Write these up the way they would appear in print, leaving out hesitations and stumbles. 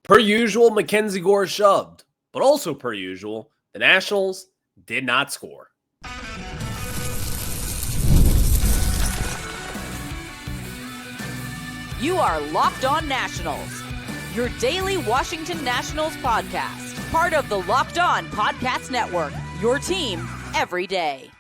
Per usual, MacKenzie Gore shoved, but also per usual, the Nationals did not score. You are Locked On Nationals, your daily Washington Nationals podcast, part of the Locked On Podcast Network, your team every day.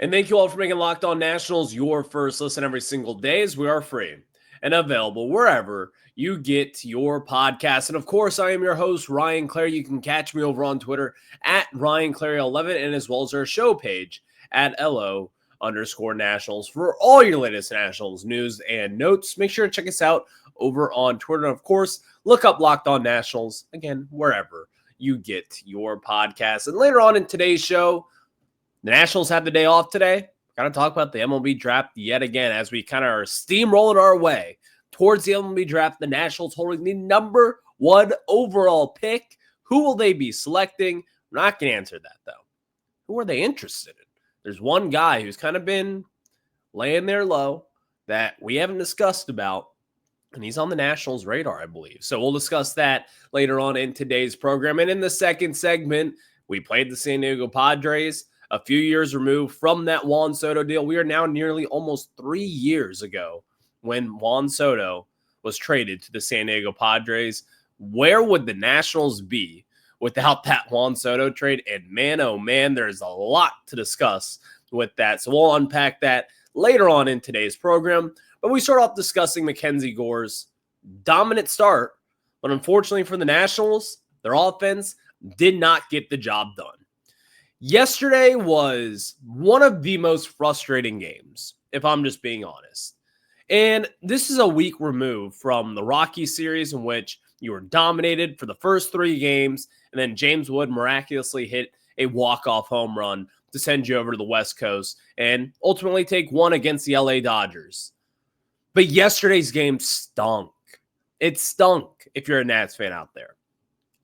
And thank you all for making Locked On Nationals your first listen every single day, as we are free and available wherever you get your podcasts. And of course, I am your host, Ryan Clary. You can catch me over on Twitter at RyanClary11 and as well as our show page at LO_Nationals for all your latest Nationals news and notes. Make sure to check us out over on Twitter. And of course, look up Locked On Nationals, again, wherever you get your podcasts. And later on in today's show, the Nationals have the day off today. Got to talk about the MLB Draft yet again as we kind of are steamrolling our way towards the MLB Draft. The Nationals holding the number 1 overall pick. Who will they be selecting? We're not going to answer that, though. Who are they interested in? There's one guy who's kind of been laying there low that we haven't discussed about, and he's on the Nationals' radar, I believe. So we'll discuss that later on in today's program. And in the second segment, we played the San Diego Padres. A few years removed from that Juan Soto deal. We are now nearly almost 3 years ago when Juan Soto was traded to the San Diego Padres. Where would the Nationals be without that Juan Soto trade? And man, oh man, there's a lot to discuss with that. So we'll unpack that later on in today's program. But we start off discussing MacKenzie Gore's dominant start. But unfortunately for the Nationals, their offense did not get the job done. Yesterday was one of the most frustrating games, if I'm just being honest. And this is a week removed from the Rockies series in which you were dominated for the first 3 games, and then James Wood miraculously hit a walk-off home run to send you over to the West Coast and ultimately take one against the LA Dodgers. But yesterday's game stunk. It stunk if you're a Nats fan out there.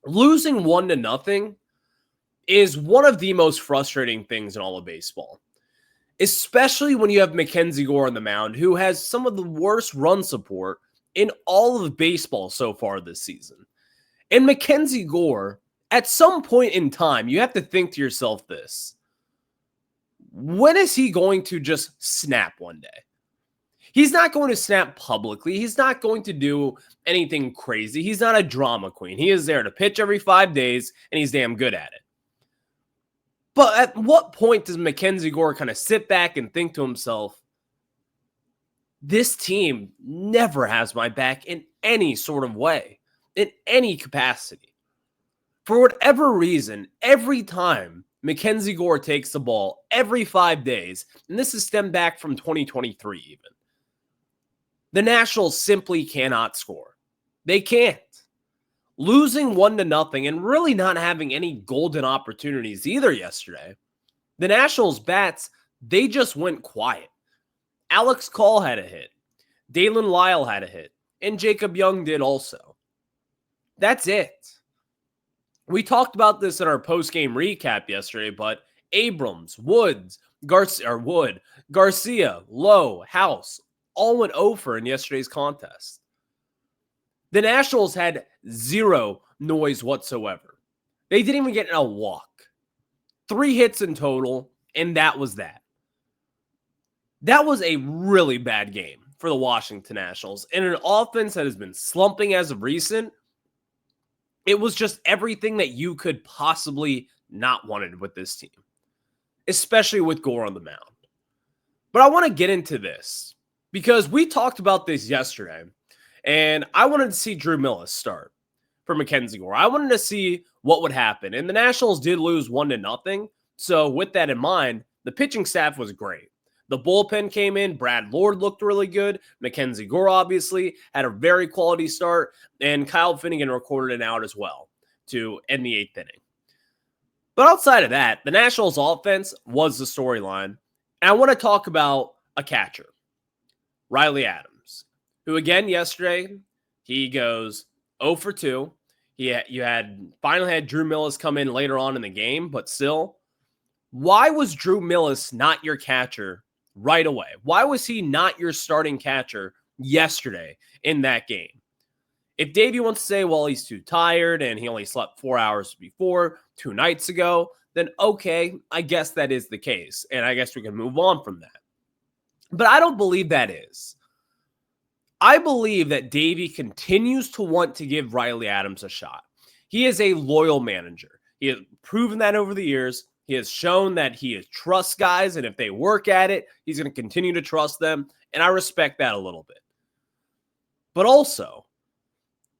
Losing 1-0 is one of the most frustrating things in all of baseball, especially when you have MacKenzie Gore on the mound, who has some of the worst run support in all of baseball so far this season. And MacKenzie Gore, at some point in time, you have to think to yourself this: when is he going to just snap one day? He's not going to snap publicly. He's not going to do anything crazy. He's not a drama queen. He is there to pitch every 5 days, and he's damn good at it. But at what point does MacKenzie Gore kind of sit back and think to himself, this team never has my back in any sort of way, in any capacity? For whatever reason, every time MacKenzie Gore takes the ball every 5 days, and this is stemmed back from 2023 even, the Nationals simply cannot score. They can't. Losing 1-0 and really not having any golden opportunities either yesterday, the Nationals bats, they just went quiet. Alex Call had a hit. Dalen Lyle had a hit. And Jacob Young did also. That's it. We talked about this in our post-game recap yesterday, but Abrams, Garcia, Lowe, House, all went over in yesterday's contest. The Nationals had zero noise whatsoever. They didn't even get a walk. 3 hits in total, and that was that. That was a really bad game for the Washington Nationals. And an offense that has been slumping as of recent, it was just everything that you could possibly not wanted with this team, especially with Gore on the mound. But I want to get into this because we talked about this yesterday. And I wanted to see Drew Millis start for MacKenzie Gore. I wanted to see what would happen. And the Nationals did lose 1-0. So with that in mind, the pitching staff was great. The bullpen came in. Brad Lord looked really good. MacKenzie Gore obviously had a very quality start. And Kyle Finnegan recorded an out as well to end the 8th inning. But outside of that, the Nationals offense was the storyline. And I want to talk about a catcher, Riley Adams, who again yesterday, he goes 0 for 2. You finally had Drew Millis come in later on in the game, but still, why was Drew Millis not your catcher right away? Why was he not your starting catcher yesterday in that game? If Davey wants to say, well, he's too tired and he only slept 4 hours before, 2 nights ago, then okay, I guess that is the case. And I guess we can move on from that. But I don't believe that is. I believe that Davey continues to want to give Riley Adams a shot. He is a loyal manager. He has proven that over the years. He has shown that he trusts guys, and if they work at it, he's going to continue to trust them. And I respect that a little bit. But also,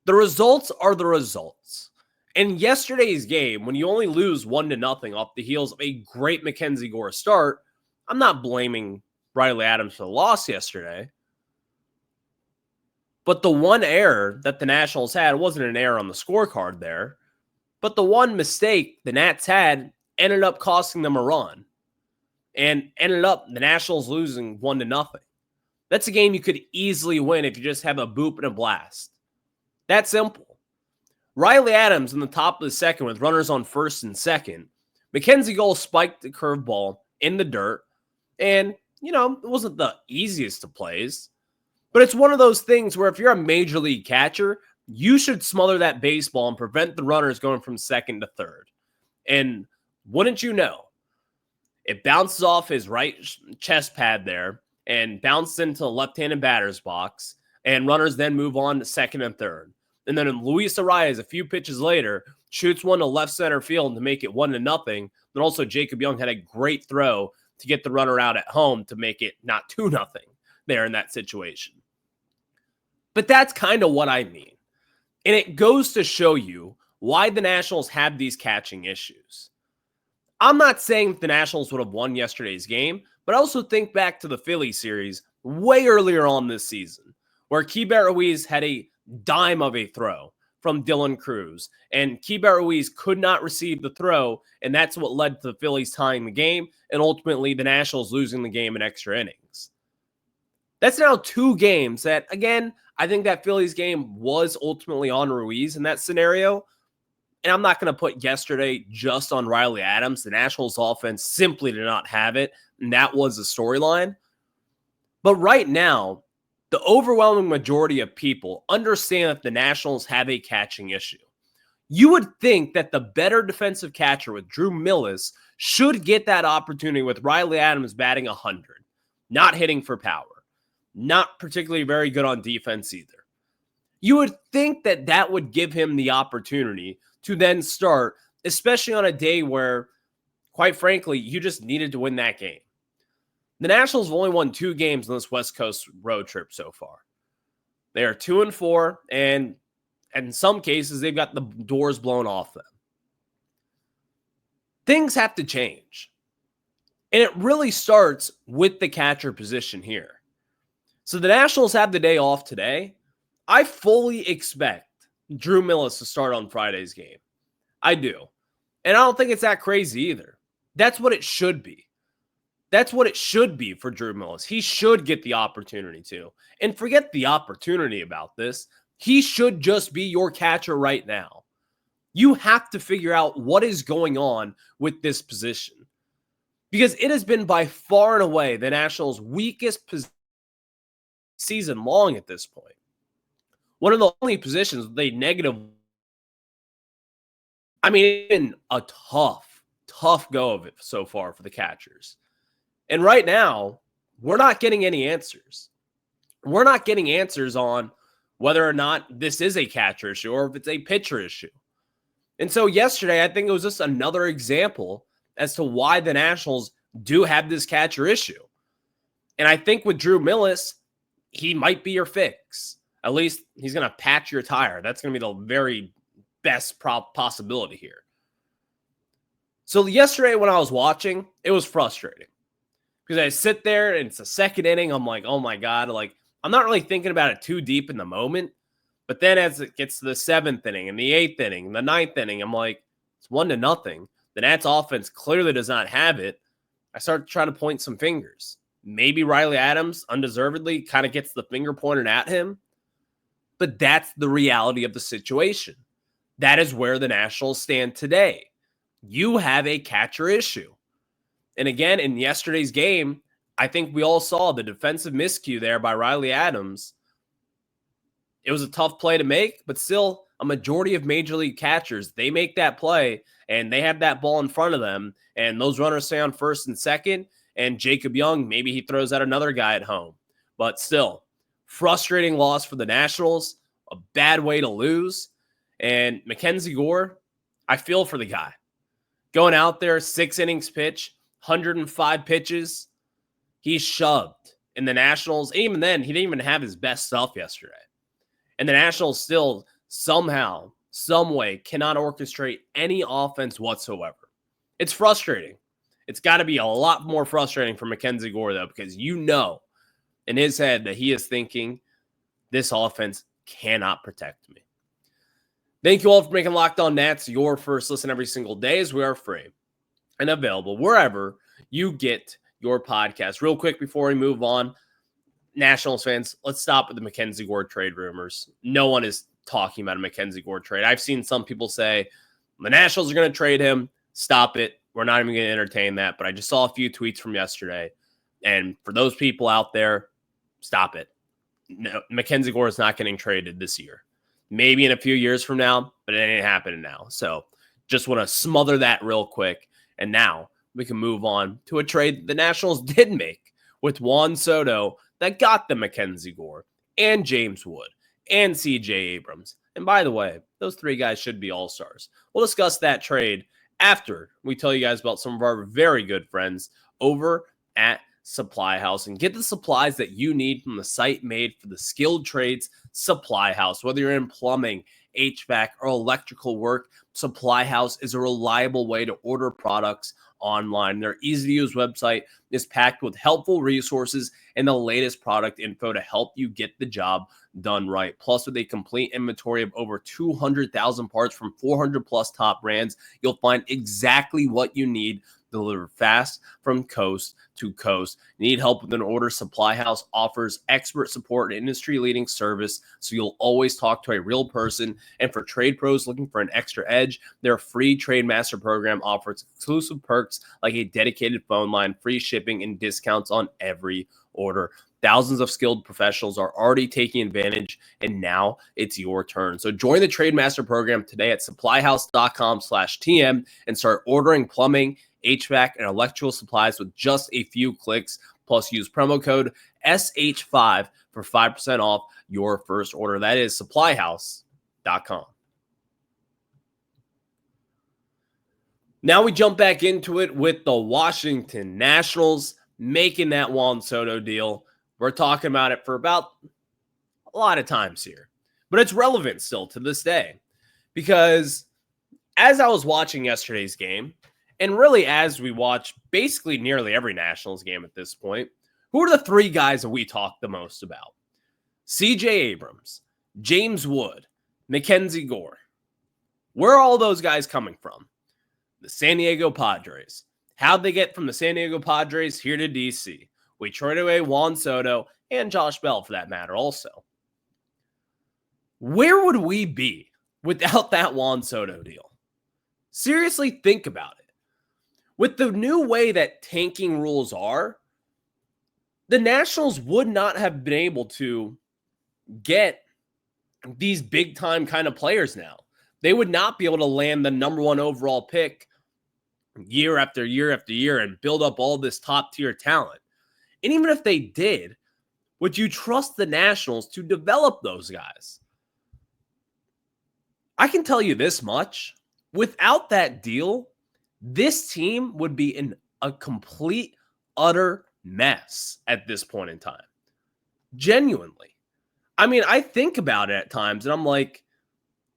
the results are the results. In yesterday's game, when you only lose 1-0 off the heels of a great MacKenzie Gore start, I'm not blaming Riley Adams for the loss yesterday. But the one error that the Nationals had wasn't an error on the scorecard there, but the one mistake the Nats had ended up costing them a run and ended up the Nationals losing 1-0. That's a game you could easily win if you just have a boop and a blast. That simple. Riley Adams in the top of the second with runners on first and second. MacKenzie Gore spiked the curveball in the dirt, and, it wasn't the easiest of plays. But it's one of those things where if you're a major league catcher, you should smother that baseball and prevent the runners going from second to third. And wouldn't you know, it bounces off his right chest pad there and bounces into the left-handed batter's box, and runners then move on to second and third. And then Luis Arias, a few pitches later, shoots one to left center field to make it 1-0. Then also Jacob Young had a great throw to get the runner out at home to make it not 2-0 there in that situation. But that's kind of what I mean. And it goes to show you why the Nationals have these catching issues. I'm not saying the Nationals would have won yesterday's game, but I also think back to the Philly series way earlier on this season, where Keibert Ruiz had a dime of a throw from Dylan Cruz, and Keibert Ruiz could not receive the throw, and that's what led to the Phillies tying the game, and ultimately the Nationals losing the game in extra innings. That's now 2 games that, again, I think that Phillies game was ultimately on Ruiz in that scenario. And I'm not going to put yesterday just on Riley Adams. The Nationals offense simply did not have it. And that was the storyline. But right now, the overwhelming majority of people understand that the Nationals have a catching issue. You would think that the better defensive catcher with Drew Millis should get that opportunity with Riley Adams batting 100, not hitting for power. Not particularly very good on defense either. You would think that that would give him the opportunity to then start, especially on a day where, quite frankly, you just needed to win that game. The Nationals have only won 2 games on this West Coast road trip so far. They are 2-4, and in some cases, they've got the doors blown off them. Things have to change. And it really starts with the catcher position here. So the Nationals have the day off today. I fully expect Drew Millis to start on Friday's game. I do. And I don't think it's that crazy either. That's what it should be. That's what it should be for Drew Millis. He should get the opportunity to. And forget the opportunity about this. He should just be your catcher right now. You have to figure out what is going on with this position. Because it has been by far and away the Nationals' weakest position season long at this point. One of the only positions with a negative. I mean, it's been a tough go of it so far for the catchers. And right now, we're not getting any answers. We're not getting answers on whether or not this is a catcher issue or if it's a pitcher issue. And so yesterday, I think it was just another example as to why the Nationals do have this catcher issue. And I think with Drew Millis, he might be your fix. At least he's going to patch your tire. That's going to be the very best possibility here. So yesterday when I was watching, it was frustrating. Because I sit there and it's the second inning. I'm like, oh my God. Like, I'm not really thinking about it too deep in the moment. But then as it gets to the 7th inning and the 8th inning and the 9th inning, I'm like, it's 1-0. The Nats offense clearly does not have it. I start trying to point some fingers. Maybe Riley Adams undeservedly kind of gets the finger pointed at him. But that's the reality of the situation. That is where the Nationals stand today. You have a catcher issue. And again, in yesterday's game, I think we all saw the defensive miscue there by Riley Adams. It was a tough play to make, but still a majority of major league catchers, they make that play and they have that ball in front of them and those runners stay on first and second, and Jacob Young, maybe he throws out another guy at home. But still, frustrating loss for the Nationals, a bad way to lose. And MacKenzie Gore, I feel for the guy. Going out there, 6 innings pitch, 105 pitches, he's shoved. And the Nationals, even then, he didn't even have his best stuff yesterday. And the Nationals still somehow, some way, cannot orchestrate any offense whatsoever. It's frustrating. It's got to be a lot more frustrating for MacKenzie Gore, though, because you know in his head that he is thinking, this offense cannot protect me. Thank you all for making Locked On Nats your first listen every single day, as we are free and available wherever you get your podcast. Real quick before we move on, Nationals fans, let's stop with the MacKenzie Gore trade rumors. No one is talking about a MacKenzie Gore trade. I've seen some people say the Nationals are going to trade him. Stop it. We're not even going to entertain that. But I just saw a few tweets from yesterday. And for those people out there, stop it. No, MacKenzie Gore is not getting traded this year. Maybe in a few years from now, but it ain't happening now. So just want to smother that real quick. And now we can move on to a trade the Nationals did make with Juan Soto that got them MacKenzie Gore and James Wood and CJ Abrams. And by the way, those 3 guys should be all-stars. We'll discuss that trade after we tell you guys about some of our very good friends over at Supply House, and get the supplies that you need from the site made for the skilled trades, Supply House. Whether you're in plumbing, HVAC, or electrical work, Supply House is a reliable way to order products online. Their easy-to-use website is packed with helpful resources and the latest product info to help you get the job done right. Plus, with a complete inventory of over 200,000 parts from 400-plus top brands, you'll find exactly what you need delivered fast from coast to coast. Need help with an order? Supply House offers expert support and industry-leading service, so you'll always talk to a real person. And for trade pros looking for an extra edge, their free Trade Master program offers exclusive perks like a dedicated phone line, free shipping, and discounts on every order. Thousands of skilled professionals are already taking advantage, and now it's your turn. So join the Trade Master program today at supplyhouse.com/TM and start ordering plumbing, HVAC, and electrical supplies with just a few clicks. Plus, use promo code SH5 for 5% off your first order. That is supplyhouse.com. Now we jump back into it with the Washington Nationals making that Juan Soto deal. We're talking about it for about a lot of times here, but it's relevant still to this day, because as I was watching yesterday's game, and really as we watch basically nearly every Nationals game at this point, who are the 3 guys that we talk the most about? CJ Abrams, James Wood, MacKenzie Gore. Where are all those guys coming from? The San Diego Padres. How'd they get from the San Diego Padres here to DC? We traded away Juan Soto and Josh Bell, for that matter, also. Where would we be without that Juan Soto deal? Seriously, think about it. With the new way that tanking rules are, the Nationals would not have been able to get these big-time kind of players now. They would not be able to land the number 1 overall pick year after year after year and build up all this top-tier talent. And even if they did, would you trust the Nationals to develop those guys? I can tell you this much. Without that deal, this team would be in a complete, utter mess at this point in time. Genuinely. I mean, I think about it at times, and I'm like,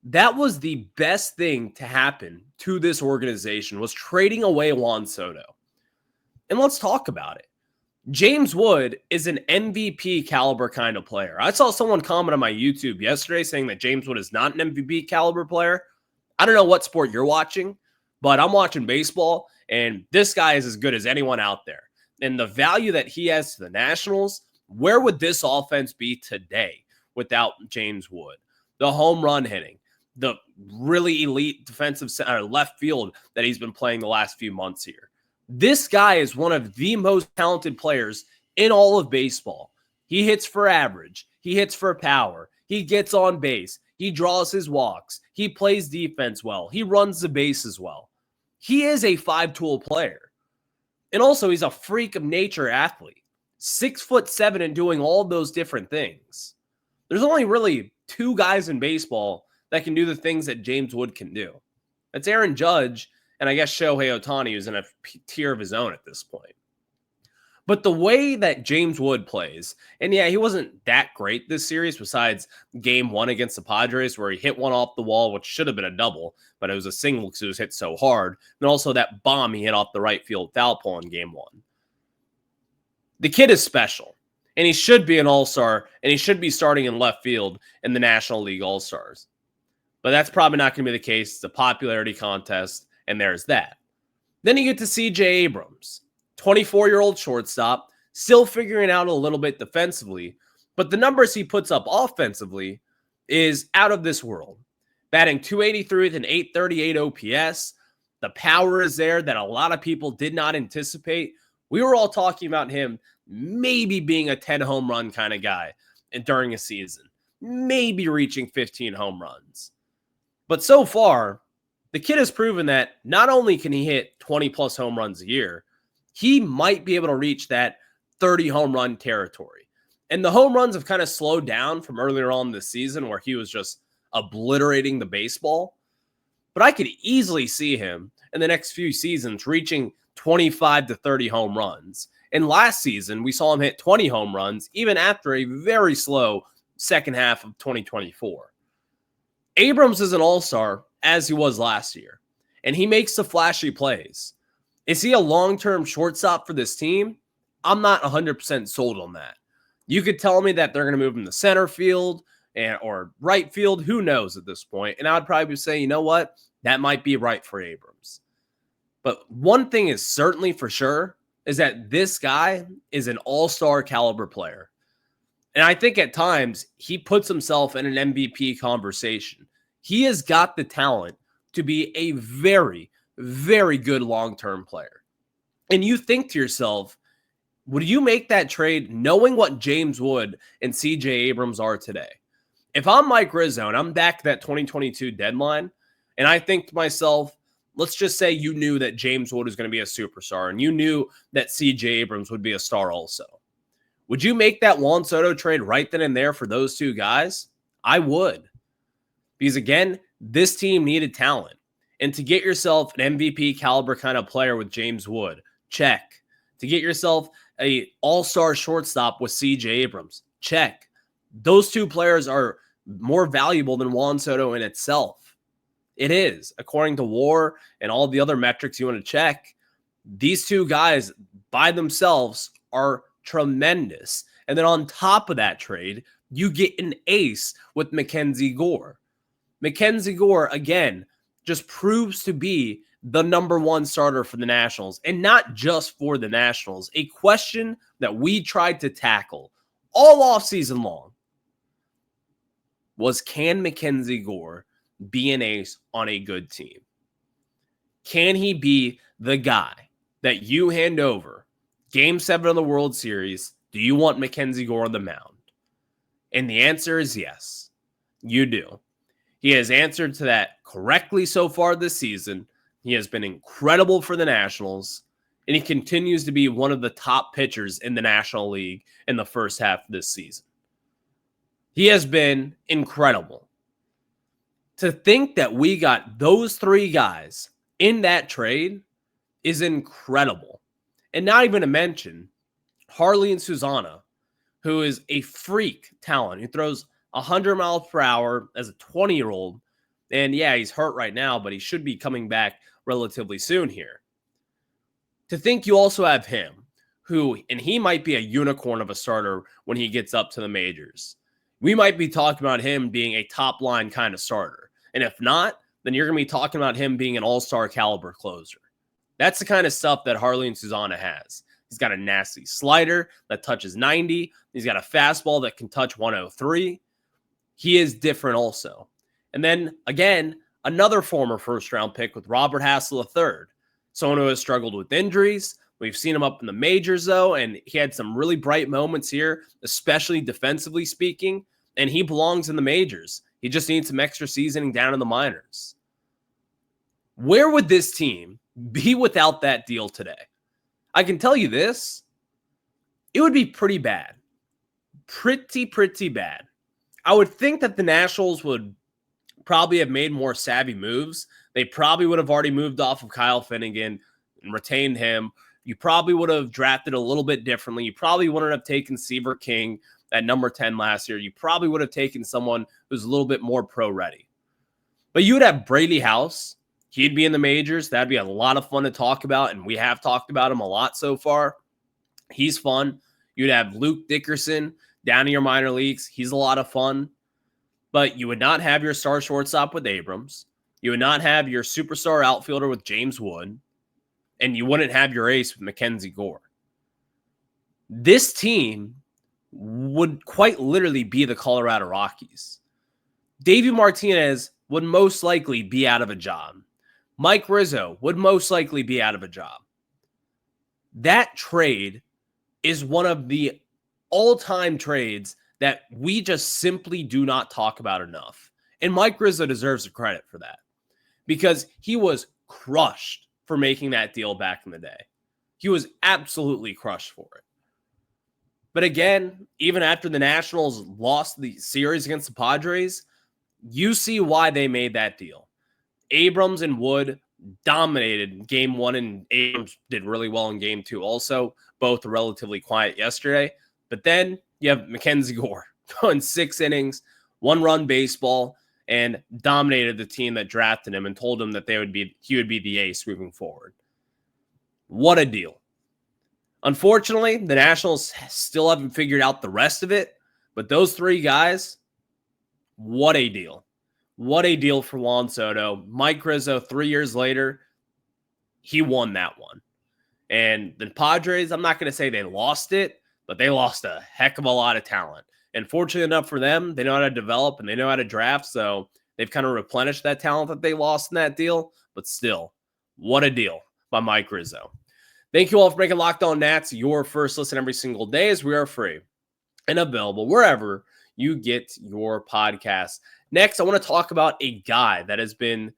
that was the best thing to happen to this organization, was trading away Juan Soto. And let's talk about it. James Wood is an MVP caliber kind of player. I saw someone comment on my YouTube yesterday saying that James Wood is not an MVP caliber player. I don't know what sport you're watching, but I'm watching baseball, and this guy is as good as anyone out there. And the value that he has to the Nationals, where would this offense be today without James Wood? The home run hitting, the really elite defensive left field that he's been playing the last few months here. This guy is one of the most talented players in all of baseball. He hits for average. He hits for power. He gets on base. He draws his walks. He plays defense well. He runs the bases well. He is a 5-tool player. And also, he's a freak of nature athlete. 6'7" and doing all those different things. There's only really 2 guys in baseball that can do the things that James Wood can do. That's Aaron Judge and I guess Shohei Ohtani, who's in a tier of his own at this point. But the way that James Wood plays, and yeah, he wasn't that great this series besides game 1 against the Padres where he hit one off the wall, which should have been a double, but it was a single because it was hit so hard. And also that bomb he hit off the right field foul pole in game 1. The kid is special, and he should be an all-star, and he should be starting in left field in the National League All-Stars. But that's probably not going to be the case. It's a popularity contest, and there's that. Then you get to CJ Abrams, 24-year-old shortstop, still figuring out a little bit defensively, but the numbers he puts up offensively is out of this world. Batting .283 with an .838 OPS. The power is there that a lot of people did not anticipate. We were all talking about him maybe being a 10 home run kind of guy during a season, maybe reaching 15 home runs. But so far, the kid has proven that not only can he hit 20 plus home runs a year, he might be able to reach that 30 home run territory. And the home runs have kind of slowed down from earlier on this season where he was just obliterating the baseball. But I could easily see him in the next few seasons reaching 25 to 30 home runs. And last season, we saw him hit 20 home runs, even after a very slow second half of 2024. Abrams is an all-star, as he was last year, and he makes the flashy plays. Is he a long-term shortstop for this team? I'm not 100% sold on that. You could tell me that they're going to move him to center field or right field. Who knows at this point? And I would probably say, you know what? That might be right for Abrams. But one thing is certainly for sure is that this guy is an all-star caliber player. And I think at times he puts himself in an MVP conversation. He has got the talent to be a very, very good long-term player. And you think to yourself, would you make that trade knowing what James Wood and CJ Abrams are today? If I'm Mike Rizzo and I'm back to that 2022 deadline, and I think to myself, let's just say you knew that James Wood was going to be a superstar and you knew that CJ Abrams would be a star also. Would you make that Juan Soto trade right then and there for those 2 guys? I would. Because again, this team needed talent. And to get yourself an MVP caliber kind of player with James Wood, check. To get yourself a all-star shortstop with CJ Abrams, check. Those 2 players are more valuable than Juan Soto in itself. It is, according to WAR and all the other metrics you want to check. These 2 guys by themselves are tremendous. And then on top of that trade, you get an ace with MacKenzie Gore. MacKenzie Gore, again, just proves to be the number 1 starter for the Nationals, and not just for the Nationals. A question that we tried to tackle all offseason long was, can MacKenzie Gore be an ace on a good team? Can he be the guy that you hand over Game 7 of the World Series? Do you want MacKenzie Gore on the mound? And the answer is yes, you do. He has answered to that correctly so far this season. He has been incredible for the Nationals, and he continues to be one of the top pitchers in the National League in the first half of this season. He has been incredible. To think that we got those 3 guys in that trade is incredible. And not even to mention Harley and Susanna, who is a freak talent, who throws 100 miles per hour as a 20-year-old. And yeah, he's hurt right now, but he should be coming back relatively soon here. To think you also have him, and he might be a unicorn of a starter when he gets up to the majors. We might be talking about him being a top line kind of starter. And if not, then you're going to be talking about him being an all-star caliber closer. That's the kind of stuff that Harley and Susanna has. He's got a nasty slider that touches 90. He's got a fastball that can touch 103. He is different also. And then, again, another former first-round pick with Robert Hassel III, someone who has struggled with injuries. We've seen him up in the majors, though, and he had some really bright moments here, especially defensively speaking. and he belongs in the majors. He just needs some extra seasoning down in the minors. Where would this team be without that deal today? I can tell you this. It would be pretty bad. Pretty bad. I would think that the Nationals would probably have made more savvy moves. They probably would have already moved off of Kyle Finnegan and retained him. You probably would have drafted a little bit differently. You probably wouldn't have taken Seaver King at number 10 last year. You probably would have taken someone who's a little bit more pro-ready. But you would have Brady House. He'd be in the majors. That'd be a lot of fun to talk about, and we have talked about him a lot so far. He's fun. You'd have Luke Dickerson down in your minor leagues. He's a lot of fun. But you would not have your star shortstop with Abrams. You would not have your superstar outfielder with James Wood. And you wouldn't have your ace with MacKenzie Gore. This team would quite literally be the Colorado Rockies. Davey Martinez would most likely be out of a job. Mike Rizzo would most likely be out of a job. That trade is one of the all-time trades that we just simply do not talk about enough. And Mike Rizzo deserves the credit for that because he was crushed for making that deal back in the day. He was absolutely crushed for it. But again, even after the Nationals lost the series against the Padres, you see why they made that deal. Abrams and Wood dominated game 1, and Abrams did really well in game 2 also. Both were relatively quiet yesterday. But then you have MacKenzie Gore going 6 innings, 1-run baseball, and dominated the team that drafted him and told him that he would be the ace moving forward. What a deal. Unfortunately, the Nationals still haven't figured out the rest of it, but those 3 guys, what a deal. What a deal for Juan Soto. Mike Rizzo, 3 years later, he won that one. And the Padres, I'm not going to say they lost it, but they lost a heck of a lot of talent. And fortunately enough for them, they know how to develop and they know how to draft. So they've kind of replenished that talent that they lost in that deal. But still, what a deal by Mike Rizzo. Thank you all for making Locked On Nats your first listen every single day, as we are free and available wherever you get your podcasts. Next, I want to talk about a guy that has been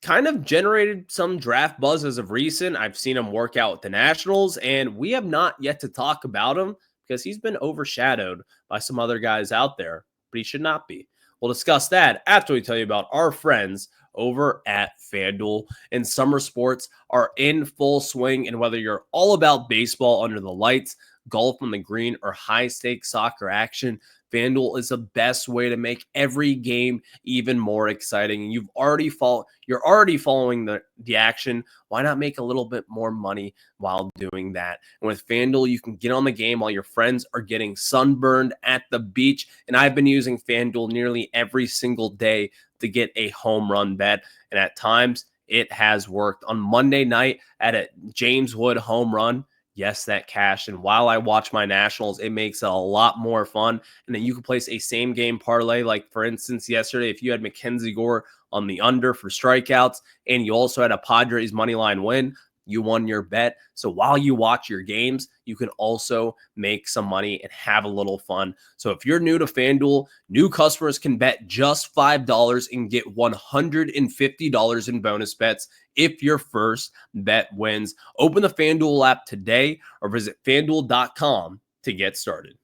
kind of generated some draft buzz as of recent. I've seen him work out with the Nationals, and we have not yet to talk about him because he's been overshadowed by some other guys out there, but he should not be. We'll discuss that after we tell you about our friends over at FanDuel. And summer sports are in full swing, and whether you're all about baseball under the lights, golf on the green, or high-stakes soccer action, FanDuel is the best way to make every game even more exciting. And you're already following the action. Why not make a little bit more money while doing that? And with FanDuel, you can get on the game while your friends are getting sunburned at the beach. And I've been using FanDuel nearly every single day to get a home run bet. And at times, it has worked. On Monday night, at a James Wood home run, yes, that cashed. And while I watch my Nationals, it makes it a lot more fun. And then you can place a same game parlay. Like, for instance, yesterday, if you had MacKenzie Gore on the under for strikeouts, and you also had a Padres money line win, you won your bet. So while you watch your games, you can also make some money and have a little fun. So if you're new to FanDuel, new customers can bet just $5 and get $150 in bonus bets if your first bet wins. Open the FanDuel app today or visit FanDuel.com to get started.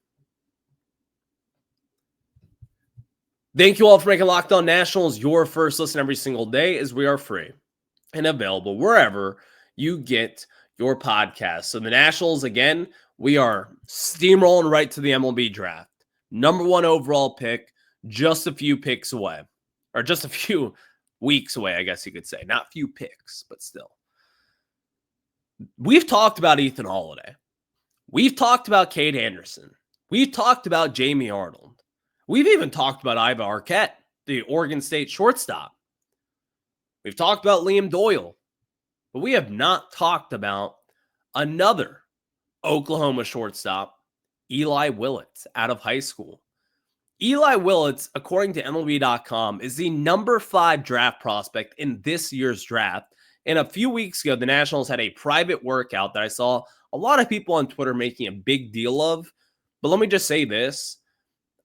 Thank you all for making Locked On Nationals your first listen every single day, as we are free and available wherever you get your podcast. So the Nationals, again, we are steamrolling right to the MLB Draft. Number 1 overall pick, just a few picks away. Or just a few weeks away, I guess you could say. Not few picks, but still. We've talked about Ethan Holiday. We've talked about Cade Anderson. We've talked about Jamie Arnold. We've even talked about Iva Arquette, the Oregon State shortstop. We've talked about Liam Doyle. But we have not talked about another Oklahoma shortstop, Eli Willits, out of high school. Eli Willits, according to MLB.com, is the number 5 draft prospect in this year's draft. And a few weeks ago, the Nationals had a private workout that I saw a lot of people on Twitter making a big deal of. But let me just say this.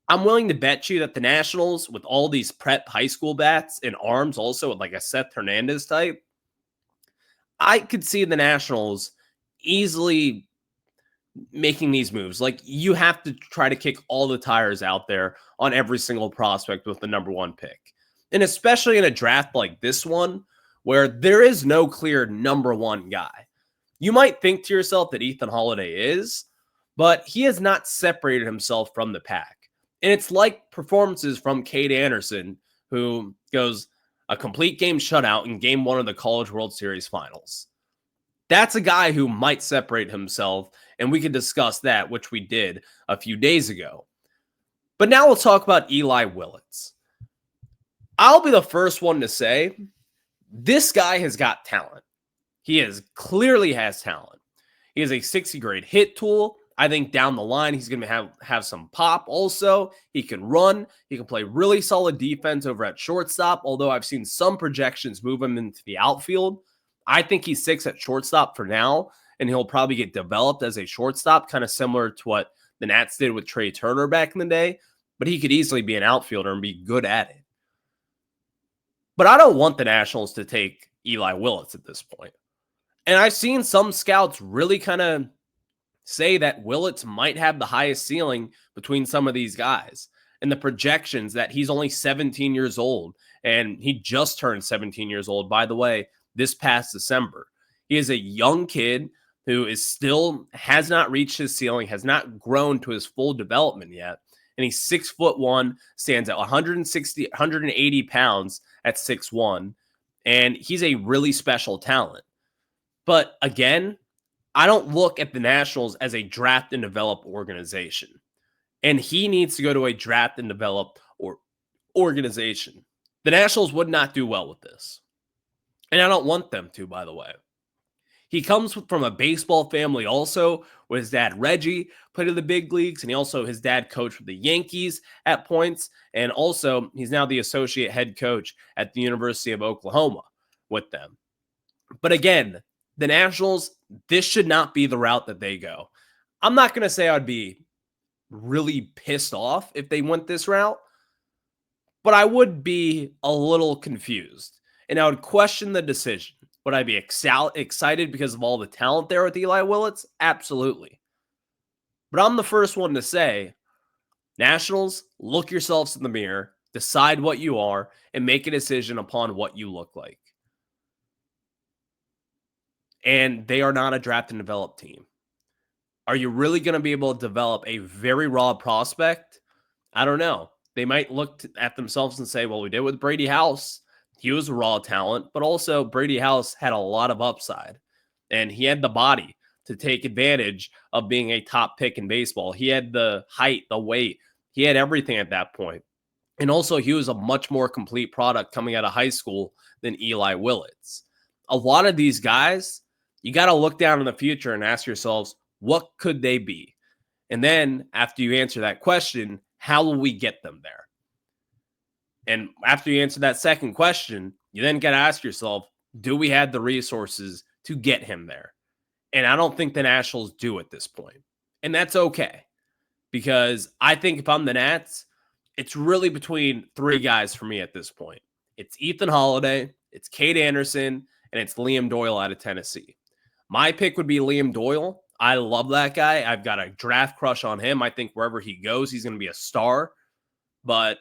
I'm willing to bet you that the Nationals, with all these prep high school bats and arms, also with like a Seth Hernandez type, I could see the Nationals easily making these moves. Like, you have to try to kick all the tires out there on every single prospect with the number one pick. And especially in a draft like this one, where there is no clear number one guy. You might think to yourself that Ethan Holiday is, but he has not separated himself from the pack. And it's like performances from Cade Anderson, who goes a complete game shutout in game one of the College World Series finals. That's a guy who might separate himself, and we could discuss that, which we did a few days ago. But now we'll talk about Eli Willits. I'll be the first one to say this guy has got talent. He clearly has talent. He has a 60 grade hit tool. I think down the line, he's going to have some pop also. He can run. He can play really solid defense over at shortstop, although I've seen some projections move him into the outfield. I think he's 6 at shortstop for now, and he'll probably get developed as a shortstop, kind of similar to what the Nats did with Trey Turner back in the day, but he could easily be an outfielder and be good at it. But I don't want the Nationals to take Eli Willits at this point. And I've seen some scouts really kind of say that Willits might have the highest ceiling between some of these guys. And the projections that he's only 17 years old. And he just turned 17 years old, by the way, this past December. He is a young kid who has not reached his ceiling, has not grown to his full development yet. And he's 6'1", stands at 180 pounds at 6'1". And he's a really special talent. But again, I don't look at the Nationals as a draft and develop organization. And he needs to go to a draft and develop organization. The Nationals would not do well with this. And I don't want them to, by the way. He comes from a baseball family also, where his dad, Reggie, played in the big leagues. And his dad coached with the Yankees at points. And also, he's now the associate head coach at the University of Oklahoma with them. But again, the Nationals, this should not be the route that they go. I'm not going to say I'd be really pissed off if they went this route, but I would be a little confused. And I would question the decision. Would I be excited because of all the talent there with Eli Willits? Absolutely. But I'm the first one to say, Nationals, look yourselves in the mirror, decide what you are, and make a decision upon what you look like. And they are not a draft and develop team. Are you really going to be able to develop a very raw prospect? I don't know. They might look at themselves and say, well, we did with Brady House. He was a raw talent, but also Brady House had a lot of upside. And he had the body to take advantage of being a top pick in baseball. He had the height, the weight. He had everything at that point. And also, he was a much more complete product coming out of high school than Eli Willits. A lot of these guys, you got to look down in the future and ask yourselves, what could they be? And then after you answer that question, how will we get them there? And after you answer that second question, you then got to ask yourself, do we have the resources to get him there? And I don't think the Nationals do at this point. And that's okay. Because I think if I'm the Nats, it's really between 3 guys for me at this point. It's Ethan Holiday, it's Cade Anderson, and it's Liam Doyle out of Tennessee. My pick would be Liam Doyle. I love that guy. I've got a draft crush on him. I think wherever he goes, he's going to be a star. But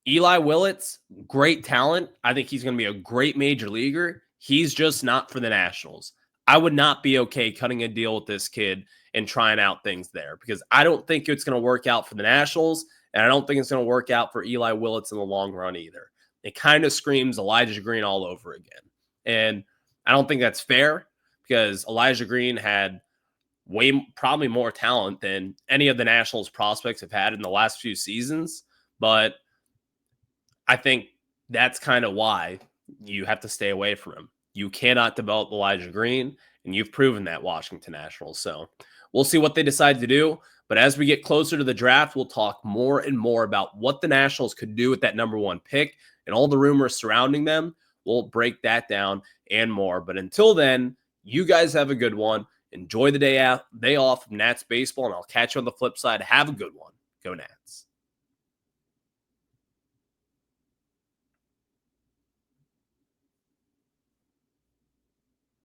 Eli Willits, great talent. I think he's going to be a great major leaguer. He's just not for the Nationals. I would not be okay cutting a deal with this kid and trying out things there because I don't think it's going to work out for the Nationals, and I don't think it's going to work out for Eli Willits in the long run either. It kind of screams Elijah Green all over again. And I don't think that's fair because Elijah Green had probably more talent than any of the Nationals prospects have had in the last few seasons. But I think that's kind of why you have to stay away from him. You cannot develop Elijah Green, and you've proven that, Washington Nationals. So we'll see what they decide to do. But as we get closer to the draft, we'll talk more and more about what the Nationals could do with that number 1 pick and all the rumors surrounding them. We'll break that down and more. But until then, you guys have a good one. Enjoy the day off from Nats baseball, and I'll catch you on the flip side. Have a good one. Go Nats.